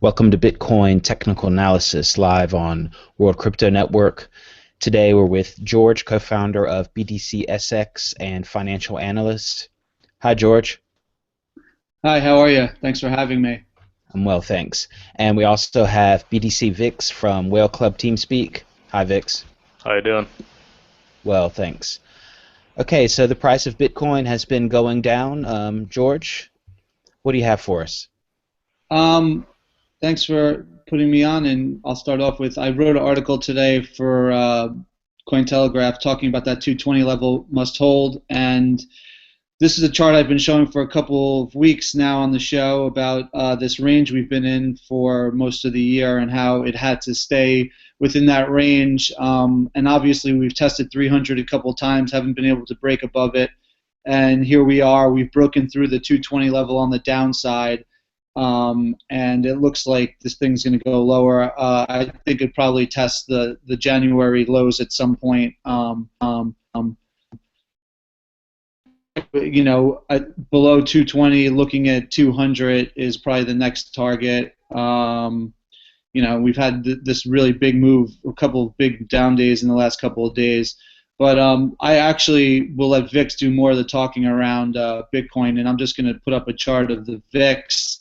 Welcome to Bitcoin Technical Analysis live on World Crypto Network. Today we're with George, co-founder of BTC.SX and financial analyst. Hi, George. Hi, how are you? Thanks for having me. I'm well, thanks. And we also have BTC Vix from Whale Club TeamSpeak. Hi, Vix. How you doing? Well, thanks. Okay, so the price of Bitcoin has been going down. George, what do you have for us? Um, Thanks for putting me on, and I'll start off with I wrote an article today for Cointelegraph talking about that 220 level must hold, and this is a chart I've been showing for a couple of weeks now on the show about this range we've been in for most of the year and how it had to stay within that range. And obviously, we've tested 300 a couple of times, haven't been able to break above it. And here we are. We've broken through the 220 level on the downside. And it looks like this thing's going to go lower. I think it probably tests the January lows at some point. Below 220, looking at 200 is probably the next target. We've had this really big move, a couple of big down days in the last couple of days. But I actually will let VIX do more of the talking around Bitcoin, and I'm just going to put up a chart of the VIX,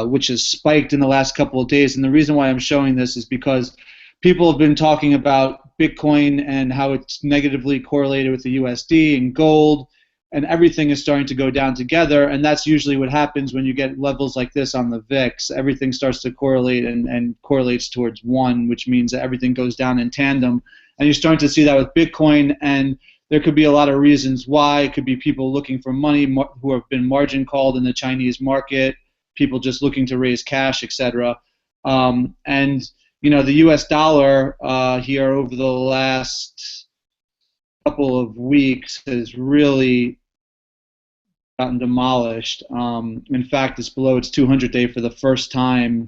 which has spiked in the last couple of days. And the reason why I'm showing this is because people have been talking about Bitcoin and how it's negatively correlated with the USD and gold, and everything is starting to go down together, and that's usually what happens when you get levels like this on the VIX. Everything starts to correlate and correlates towards one, which means that everything goes down in tandem. And you're starting to see that with Bitcoin, and there could be a lot of reasons why. It could be people looking for money who have been margin called in the Chinese market, people just looking to raise cash, etc. The U.S. dollar here over the last couple of weeks has really gotten demolished. In fact, it's below its 200-day for the first time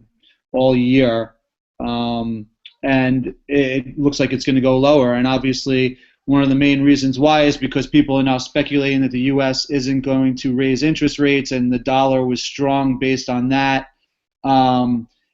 all year, and it looks like it's going to go lower. And obviously, one of the main reasons why is because people are now speculating that the U.S. isn't going to raise interest rates, and the dollar was strong based on that.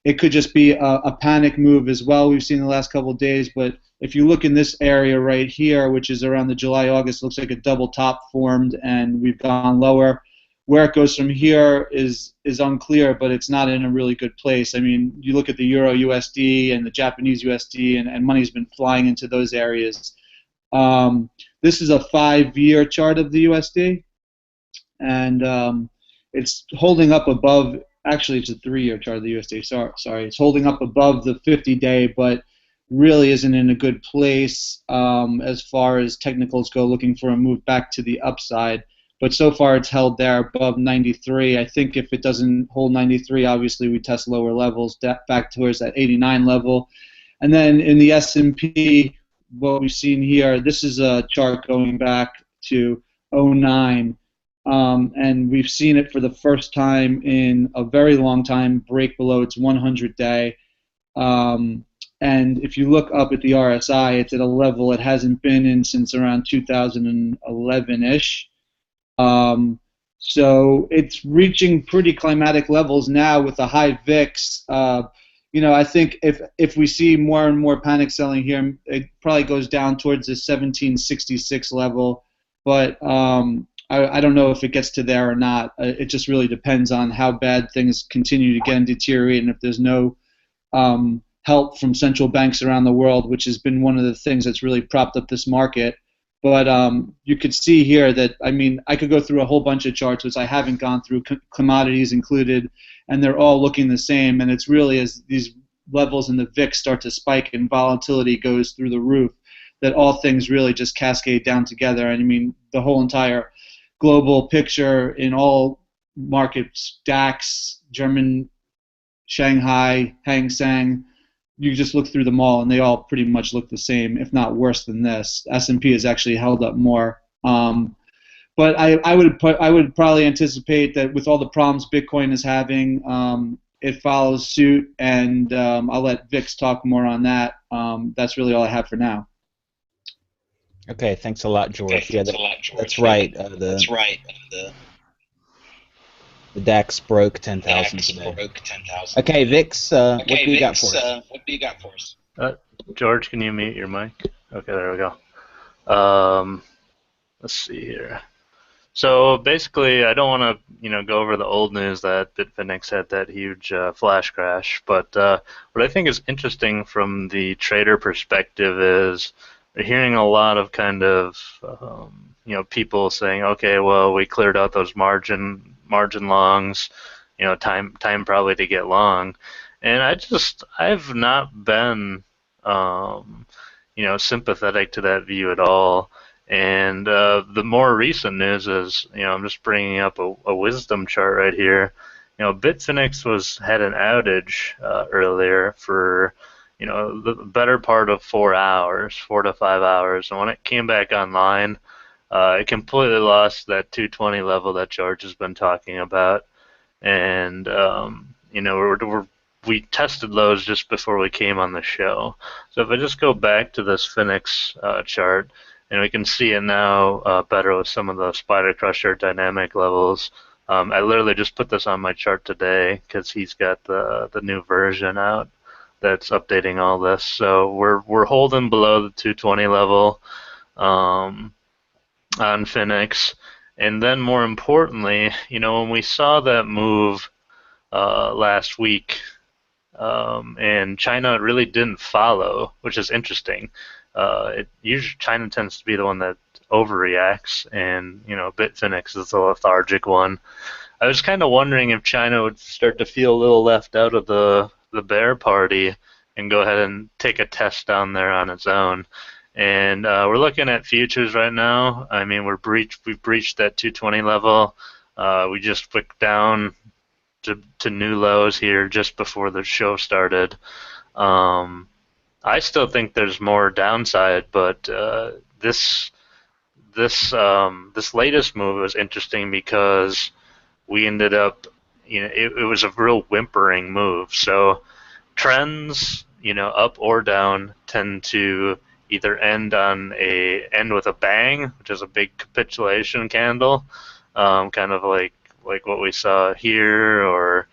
It could just be a panic move as well. We've seen in the last couple of days, but if you look in this area right here, which is around the July-August, looks like a double top formed, and we've gone lower. Where it goes from here is unclear, but it's not in a really good place. I mean, you look at the Euro USD and the Japanese USD, and money's been flying into those areas. This is a 5-year chart of the USD, and it's holding up above. Actually, it's a 3-year chart of the USD. Sorry, it's holding up above the 50-day, but really isn't in a good place as far as technicals go, looking for a move back to the upside. But so far it's held there above 93. I think if it doesn't hold 93, obviously we test lower levels back towards that 89 level. And then in the S&P, what we've seen here, this is a chart going back to '09. And we've seen it for the first time in a very long time break below its 100-day. And if you look up at the RSI, it's at a level it hasn't been in since around 2011-ish. So it's reaching pretty climatic levels now with a high VIX. I think if we see more and more panic selling here, it probably goes down towards the 1766 level. But I don't know if it gets to there or not. It just really depends on how bad things continue to get and deteriorate, and if there's no help from central banks around the world, which has been one of the things that's really propped up this market. But you could see here that, I mean, I could go through a whole bunch of charts, which I haven't gone through, commodities included, and they're all looking the same. And it's really as these levels in the VIX start to spike and volatility goes through the roof that all things really just cascade down together. And I mean, the whole entire global picture in all markets, DAX, German, Shanghai, Hang Seng, you just look through them all, and they all pretty much look the same, if not worse than this. S&P has actually held up more. But I would probably anticipate that with all the problems Bitcoin is having, it follows suit, and I'll let Vix talk more on that. That's really all I have for now. Okay, thanks a lot, Okay, George. Yeah, thanks a lot, George. that's right. That's right. The DAX broke 10,000 today. Okay, Vix, what do you got for us? George, can you mute your mic? Okay, there we go. Let's see here. So basically, I don't want to, go over the old news that Bitfinex had that huge flash crash. But what I think is interesting from the trader perspective is we're hearing a lot of kind of, people saying, okay, well, we cleared out those margin longs, time probably to get long, and I've not been, sympathetic to that view at all. And the more recent news is, I'm just bringing up a wisdom chart right here. Bitfinex had an outage earlier for, the better part of 4 hours, 4 to 5 hours. And when it came back online, it completely lost that 220 level that George has been talking about. And, we tested those just before we came on the show. So if I just go back to this Phoenix chart, and we can see it now better with some of the Spider Crusher dynamic levels. I literally just put this on my chart today because he's got the new version out that's updating all this. So we're holding below the 220 level on Phoenix. And then more importantly, when we saw that move last week, and China really didn't follow, which is interesting. Usually China tends to be the one that overreacts, and Bitfinex is the lethargic one. I was kind of wondering if China would start to feel a little left out of the bear party and go ahead and take a test down there on its own. And we're looking at futures right now. I mean, we breached that 220 level. We just wicked down to new lows here just before the show started. I still think there's more downside, but this latest move was interesting because we ended up, it was a real whimpering move. So trends, up or down, tend to either end with a bang, which is a big capitulation candle, kind of like what we saw here, or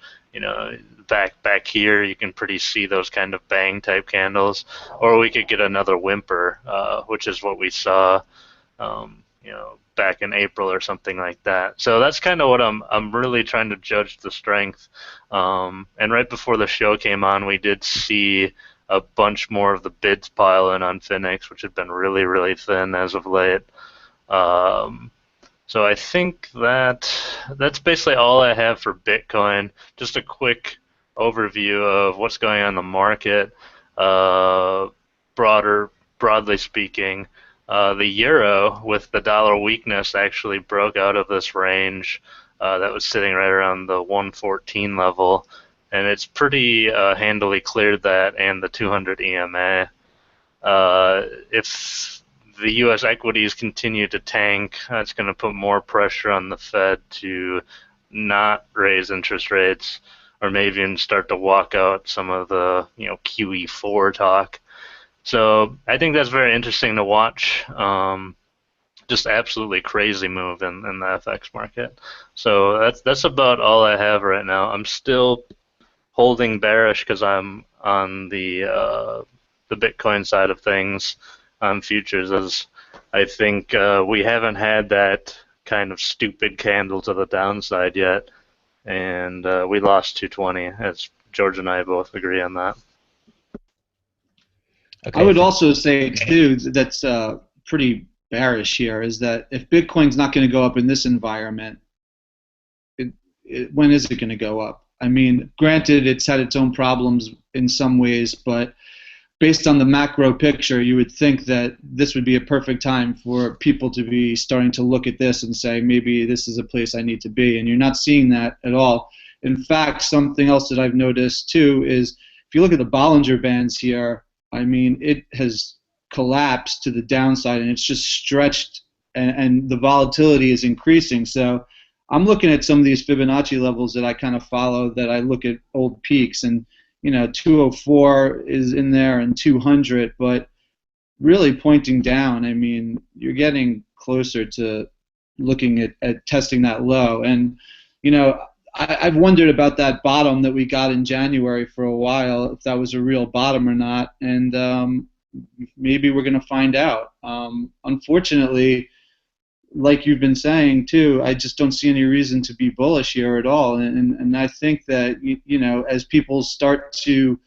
back here, you can pretty see those kind of bang type candles, or we could get another whimper, which is what we saw, back in April or something like that. So that's kind of what I'm really trying to judge the strength. And right before the show came on, we did see a bunch more of the bids pile in on Phoenix, which had been really, really thin as of late. So I think that's basically all I have for Bitcoin. Just a quick overview of what's going on in the market. Broadly speaking, the euro with the dollar weakness actually broke out of this range that was sitting right around the 114 level, and it's pretty handily cleared that and the 200 EMA. If the U.S. equities continue to tank, that's going to put more pressure on the Fed to not raise interest rates, or maybe even start to walk out some of the QE4 talk. So I think that's very interesting to watch. Just absolutely crazy move in the FX market. So that's about all I have right now. I'm still holding bearish because I'm on the Bitcoin side of things on futures, as I think we haven't had that kind of stupid candle to the downside yet, and we lost 220, as George and I both agree on that. Okay, I would also say too that's pretty bearish here, is that if Bitcoin's not going to go up in this environment, when is it going to go up? I mean, granted, it's had its own problems in some ways, but based on the macro picture, you would think that this would be a perfect time for people to be starting to look at this and say, maybe this is a place I need to be. And you're not seeing that at all. In fact, something else that I've noticed too is if you look at the Bollinger Bands here, I mean, it has collapsed to the downside and it's just stretched, and the volatility is increasing. So I'm looking at some of these Fibonacci levels that I kind of follow, that I look at old peaks, and 204 is in there and 200, but really pointing down. I mean, you're getting closer to looking at testing that low. And I've wondered about that bottom that we got in January for a while, if that was a real bottom or not, and maybe we're going to find out. Unfortunately, like you've been saying too, I just don't see any reason to be bullish here at all, and I think that as people start to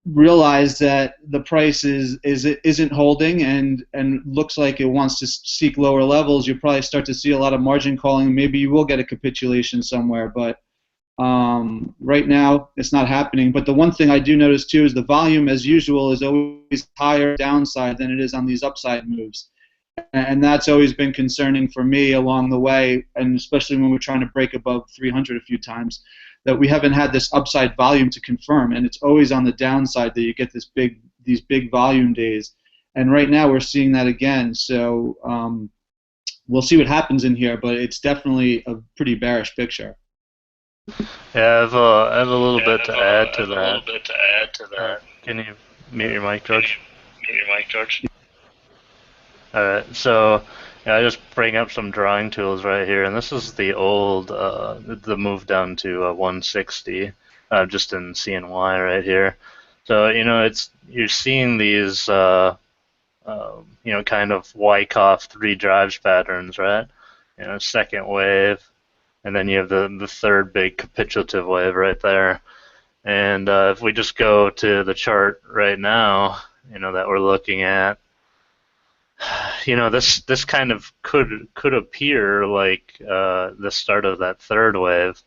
realize that the price isn't holding and looks like it wants to seek lower levels, you'll probably start to see a lot of margin calling. Maybe you will get a capitulation somewhere, but right now it's not happening. But the one thing I do notice too is the volume, as usual, is always higher downside than it is on these upside moves, and that's always been concerning for me along the way, and especially when we're trying to break above 300 a few times, that we haven't had this upside volume to confirm, and it's always on the downside that you get these big volume days, and right now we're seeing that again. So we'll see what happens in here, but it's definitely a pretty bearish picture. Yeah, I have a little bit to add to that. Can you mute your mic, George? Alright, so yeah, I just bring up some drawing tools right here, and this is the old, the move down to 160, just in CNY right here. So, you're seeing these, kind of Wyckoff three drives patterns, right? Second wave, and then you have the third big capitulative wave right there. And if we just go to the chart right now, that we're looking at, this kind of could appear like the start of that third wave.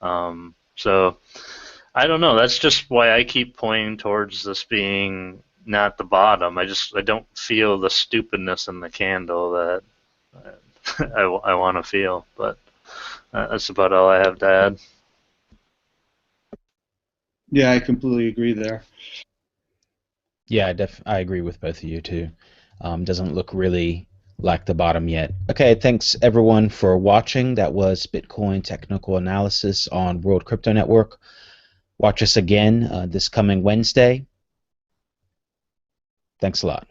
So I don't know. That's just why I keep pointing towards this being not the bottom. I don't feel the stupidness in the candle that I want to feel. But that's about all I have to add. Yeah, I completely agree there. Yeah, I agree with both of you too. Doesn't look really like the bottom yet. Okay, thanks everyone for watching. That was Bitcoin Technical Analysis on World Crypto Network. Watch us again this coming Wednesday. Thanks a lot.